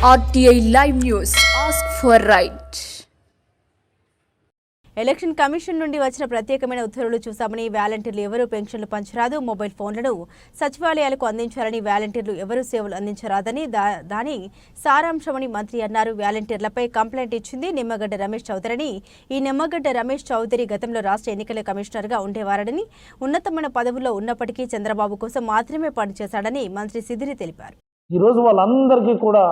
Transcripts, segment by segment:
RTI Live News. Ask for right. Election commission నుండి వచ్చిన ప్రత్యేకమైన ఉత్తర్వులు చూసామని వాలంటీర్లు ఎవరూ పెన్షన్లు పంచరాదు, మొబైల్ ఫోన్లను సచివాలయాలకు అందించాలని, వాలంటీర్లు ఎవరూ సేవలు అందించరాదని దాని సారాంశమని మంత్రి అన్నారు. వాలంటీర్లపై కంప్లైంట్ ఇచ్చింది నిమ్మగడ్డ రమేష్ చౌదరిని. ఈ నిమ్మగడ్డ రమేష్ చౌదరి గతంలో రాష్ట్ర ఎన్నికల కమిషనర్గా ఉండేవారని, ఉన్నతమైన పదవుల్లో ఉన్నప్పటికీ చంద్రబాబు కోసం మాత్రమే పనిచేశాడని మంత్రి సిదిరి తెలిపారు. ఈరోజు వాళ్ళందరికీ కూడా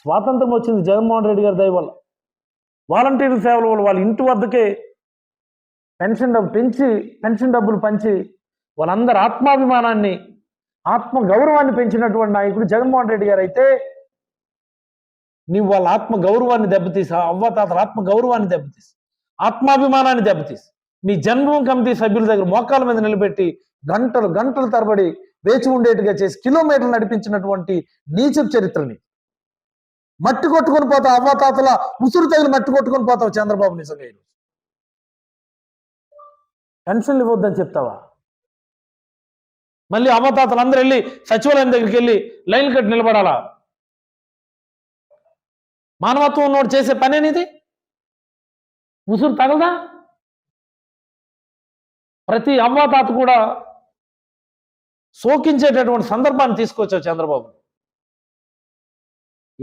స్వాతంత్రం వచ్చింది జగన్మోహన్ రెడ్డి గారి దయ వల్ల. వాలంటీర్ సేవల వల్ల వాళ్ళ ఇంటి వద్దకే పెన్షన్ డబ్బులు పంచి వాళ్ళందరి ఆత్మాభిమానాన్ని, ఆత్మ గౌరవాన్ని పెంచినటువంటి నాయకుడు జగన్మోహన్ రెడ్డి గారు. అయితే నీవు వాళ్ళ ఆత్మ గౌరవాన్ని దెబ్బతీసి, అవ్వతాతల ఆత్మ గౌరవాన్ని దెబ్బతీసి, ఆత్మాభిమానాన్ని దెబ్బతీసి, మీ జన్మభూమి కమిటీ సభ్యుల దగ్గర మోకాల మీద నిలబెట్టి గంటలు తరబడి వేచి ఉండేట్టుగా చేసి కిలోమీటర్లు నడిపించినటువంటి నీచపు చరిత్రని మట్టి కొట్టుకొని పోతావు. అవ్వతాతల ముసురు తగిలి మట్టి కొట్టుకొని పోతావు చంద్రబాబు. నిజంగా ఈరోజు పెన్షన్లు ఇవ్వద్దని చెప్తావా? మళ్ళీ అవ్వతాతలు అందరూ వెళ్ళి సచివాలయం దగ్గరికి వెళ్ళి లైన్ కట్టి నిలబడాలా? మానవత్వం ఉన్నోడు చేసే పనేనిది? ముసురు తగలదా? ప్రతి అవ్వతాత కూడా శోకించేటటువంటి సందర్భాన్ని తీసుకొచ్చావు చంద్రబాబు.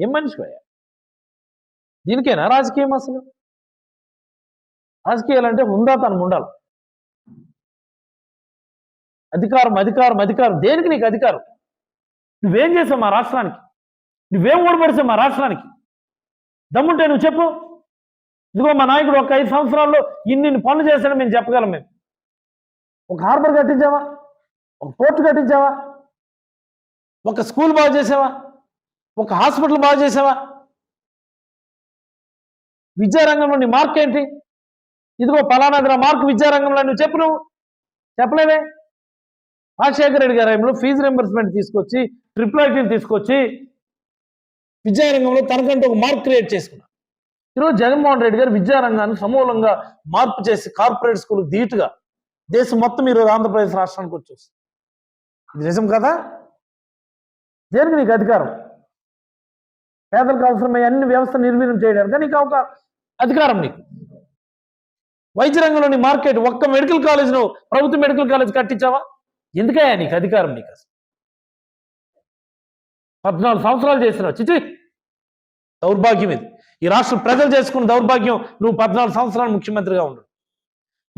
ఏం మనిషి అయ్యా? దీనికేనా రాజకీయం? అసలు రాజకీయాలంటే ఉందాతనం ఉండాలి. అధికారం దేనికి నీకు అధికారం? నువ్వేం చేసావు మా రాష్ట్రానికి? నువ్వేం ఓడిపడిసావు మా రాష్ట్రానికి? దమ్ముంటే నువ్వు చెప్పు. ఇదిగో మా నాయకుడు ఒక 5 సంవత్సరాల్లో ఇన్ని పనులు చేశాడని మేము చెప్పగలం. మేము ఒక హార్బర్ కట్టించావా? ఒక పోర్టు కట్టించావా? ఒక స్కూల్ బాగు చేసావా? ఒక హాస్పిటల్ బాగు చేసావా? విద్యారంగంలో నీ మార్క్ ఏంటి? ఇదిగో పలానా మార్క్ విద్యారంగంలో నువ్వు చెప్పు. నువ్వు చెప్పలేవే. రాజశేఖర రెడ్డి గారి టైంలో ఫీజు రింబర్స్మెంట్ తీసుకొచ్చి, ట్రిపుల్ తీసుకొచ్చి విద్యారంగంలో తనకంటూ ఒక మార్క్ క్రియేట్ చేసుకున్నాడు. ఈరోజు జగన్మోహన్ రెడ్డి గారు విద్యారంగాన్ని సమూలంగా మార్పు చేసి కార్పొరేట్ స్కూల్కి ధీటుగా దేశం మొత్తం ఈరోజు ఆంధ్రప్రదేశ్ రాష్ట్రానికి వచ్చేస్తుంది. ఇది నిజం కదా? దేనికి నీకు అధికారం? పేదలకు అవసరమయ్యే అన్ని వ్యవస్థ నిర్వీర్యం చేయడానికి నీకు ఒక అధికారం. నీకు వైద్య రంగంలోని మార్కెట్ ఒక్క మెడికల్ కాలేజ్ నువ్వు ప్రభుత్వ మెడికల్ కాలేజ్ కట్టించావా? ఎందుకయ్యా నీకు అధికారం? నీకు అసలు 14 సంవత్సరాలు చేసినావు. చిచి, దౌర్భాగ్యం ఇది. ఈ రాష్ట్ర ప్రజలు చేసుకున్న దౌర్భాగ్యం. నువ్వు 14 సంవత్సరాలు ముఖ్యమంత్రిగా ఉండవు.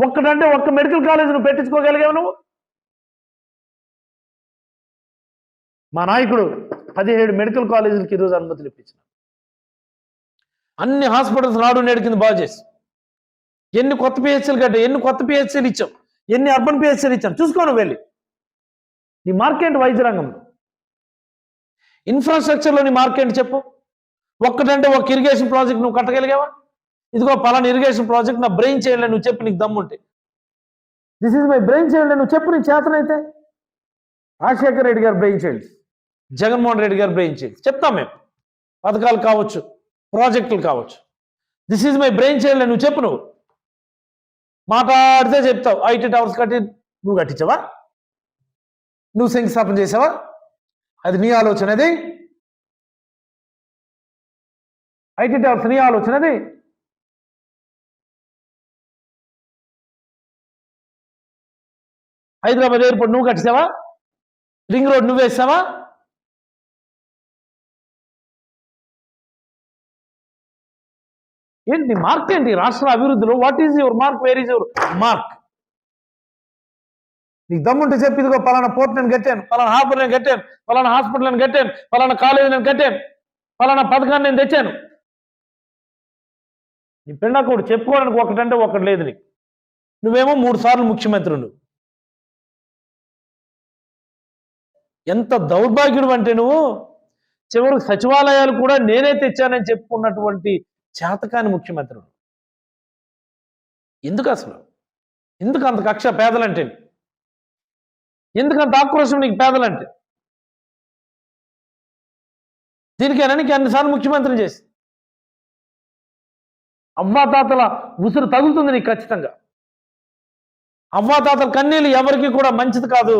ఒక్కటంటే ఒక్క మెడికల్ కాలేజ్ నువ్వు పెట్టించుకోగలిగావు నువ్వు? మా నాయకుడు 17 మెడికల్ కాలేజీలకి ఈరోజు అనుమతులు ఇప్పించిన, అన్ని హాస్పిటల్స్ నాడు నేడు కింద బాగు చేసి, ఎన్ని కొత్త పిహెచ్సీలు కట్టావు, ఎన్ని కొత్త పిహెచ్సీలు ఇచ్చావు, ఎన్ని అర్బన్ పిహెచ్సీలు ఇచ్చాం చూసుకోను. వెళ్ళి నీ మార్కెట్ వైద్య రంగంలో, ఇన్ఫ్రాస్ట్రక్చర్లో నీ మార్కెట్ చెప్పు. ఒక్కటంటే ఒక ఇరిగేషన్ ప్రాజెక్ట్ నువ్వు కట్టగలిగావా? ఇదిగో పలానా ఇరిగేషన్ ప్రాజెక్ట్ నా బ్రెయిన్ చైల్డ్ నువ్వు చెప్పు. నీకు దమ్ముంటే this is my brain child నువ్వు చెప్పు. నీకు చేతనైతే రాజశేఖర రెడ్డి గారు బ్రెయిన్ చైల్డ్, జగన్మోహన్ రెడ్డి గారు బ్రెయిన్ చైల్డ్ చెప్తాం మేము. పథకాలు కావచ్చు, ప్రాజెక్టులు కావచ్చు. This is my brain child నువ్వు చెప్పు. నువ్వు మాట్లాడితే చెప్తావు. ఐటీ టవర్స్ కట్టి నువ్వు కట్టించావా? నువ్వు శంకుస్థాపన చేసావా? అది నీ ఆలోచనది. ఐటీ టవర్స్ నీ ఆలోచనది. హైదరాబాద్ ఎయిర్పోర్ట్ నువ్వు కట్టించావా? రింగ్ రోడ్ నువ్వు వేసావా? ఏంటి మార్క్? ఏంటి రాష్ట్ర అభివృద్ధిలో? What is your mark? Where is your mark? నీకు దమ్ముంటే చెప్పి. ఇదిగో పలానా పోర్ట్ నేను కట్టాను, పలానా హార్బర్ నేను కట్టాను, పలానా హాస్పిటల్ నేను కట్టాను, పలానా కాలేజీ నేను కట్టాను, పలానా పథకాన్ని నేను తెచ్చాను. నీ పెళ్ళాకోడు చెప్పుకోవడానికి ఒకటంటే ఒకటి లేదు నీకు. నువ్వేమో 3 సార్లు ముఖ్యమంత్రి. నువ్వు ఎంత దౌర్భాగ్యుడు అంటే నువ్వు చివరికి సచివాలయాలు కూడా నేనే తెచ్చానని చెప్పుకున్నటువంటి చేతకాని ముఖ్యమంత్రి. ఎందుకు అసలు? ఎందుకు అంత కక్ష పేదలంటే? ఎందుకంత ఆక్రోశం నీకు పేదలంటే? దీనికైనా నీకు అన్నిసార్లు ముఖ్యమంత్రి చేసి అవ్వాతాతల ఉసురు తగులుతుంది నీకు ఖచ్చితంగా. అవ్వాతాతల కన్నీళ్ళు ఎవరికి కూడా మంచిది కాదు.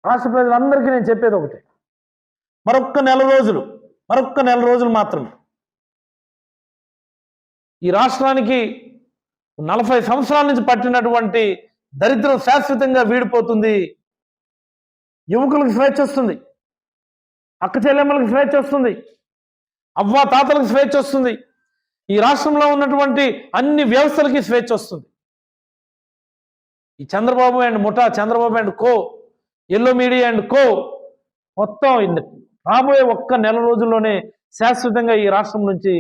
రాష్ట్ర ప్రజలందరికీ నేను చెప్పేది ఒకటే, మరొక్క నెల రోజులు మాత్రమే. ఈ రాష్ట్రానికి 40 సంవత్సరాల నుంచి పట్టినటువంటి దరిద్రం శాశ్వతంగా వీడిపోతుంది. యువకులకు స్వేచ్ఛ వస్తుంది, అక్క చెల్లెమ్మలకు స్వేచ్ఛ వస్తుంది, అవ్వ తాతలకు స్వేచ్ఛ వస్తుంది, ఈ రాష్ట్రంలో ఉన్నటువంటి అన్ని వ్యవస్థలకి స్వేచ్ఛ వస్తుంది. ఈ చంద్రబాబు అండ్ ముఠా, Chandrababu and co, yellow media and co మొత్తం రాబోయే ఒక్క నెల రోజుల్లోనే శాశ్వతంగా ఈ రాష్ట్రం నుంచి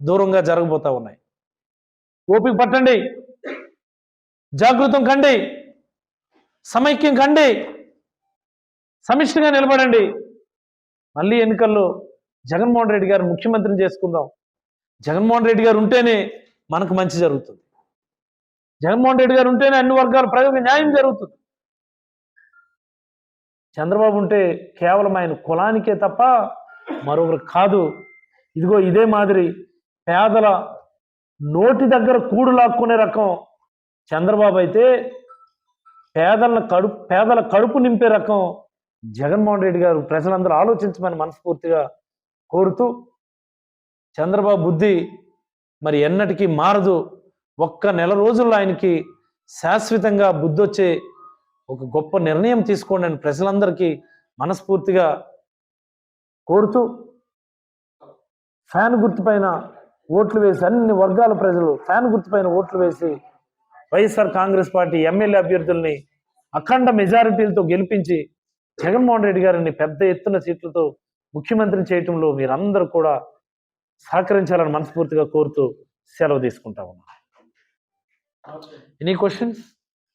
దూరంగా జరగబోతా ఉన్నాయి. ఓపిక పట్టండి, జాగృతం కండి, సమైక్యం కండి, సమిష్టిగా నిలబడండి. మళ్ళీ ఎన్నికల్లో జగన్మోహన్ రెడ్డి గారు ముఖ్యమంత్రిని చేసుకుందాం. జగన్మోహన్ రెడ్డి గారు ఉంటేనే మనకు మంచి జరుగుతుంది. జగన్మోహన్ రెడ్డి గారు ఉంటేనే అన్ని వర్గాల ప్రజలకు న్యాయం జరుగుతుంది. చంద్రబాబు ఉంటే కేవలం ఆయన కులానికే తప్ప మరొకరు కాదు. ఇదిగో ఇదే మాదిరి పేదల నోటి దగ్గర కూడు లాక్కునే రకం చంద్రబాబు అయితే, పేదల కడుపు నింపే రకం జగన్మోహన్ రెడ్డి గారు. ప్రజలందరూ ఆలోచించమని మనస్ఫూర్తిగా కోరుతూ, చంద్రబాబు బుద్ధి మరి ఎన్నటికీ మారదు. ఒక్క నెల రోజుల్లో ఆయనకి శాశ్వతంగా బుద్ధి వచ్చే ఒక గొప్ప నిర్ణయం తీసుకోండి అని ప్రజలందరికీ మనస్ఫూర్తిగా కోరుతూ, ఫ్యాన్ గుర్తుపైన ఓట్లు వేసి, అన్ని వర్గాల ప్రజలు ఫ్యాన్ గుర్తుపైన ఓట్లు వేసి వైఎస్ఆర్ కాంగ్రెస్ పార్టీ ఎమ్మెల్యే అభ్యర్థుల్ని అఖండ మెజారిటీలతో గెలిపించి జగన్మోహన్ రెడ్డి గారిని పెద్ద ఎత్తున సీట్లతో ముఖ్యమంత్రిని చేయటంలో మీరందరూ కూడా సహకరించాలని మనస్ఫూర్తిగా కోరుతూ సెలవు తీసుకుంటా ఉన్నాను. Any questions?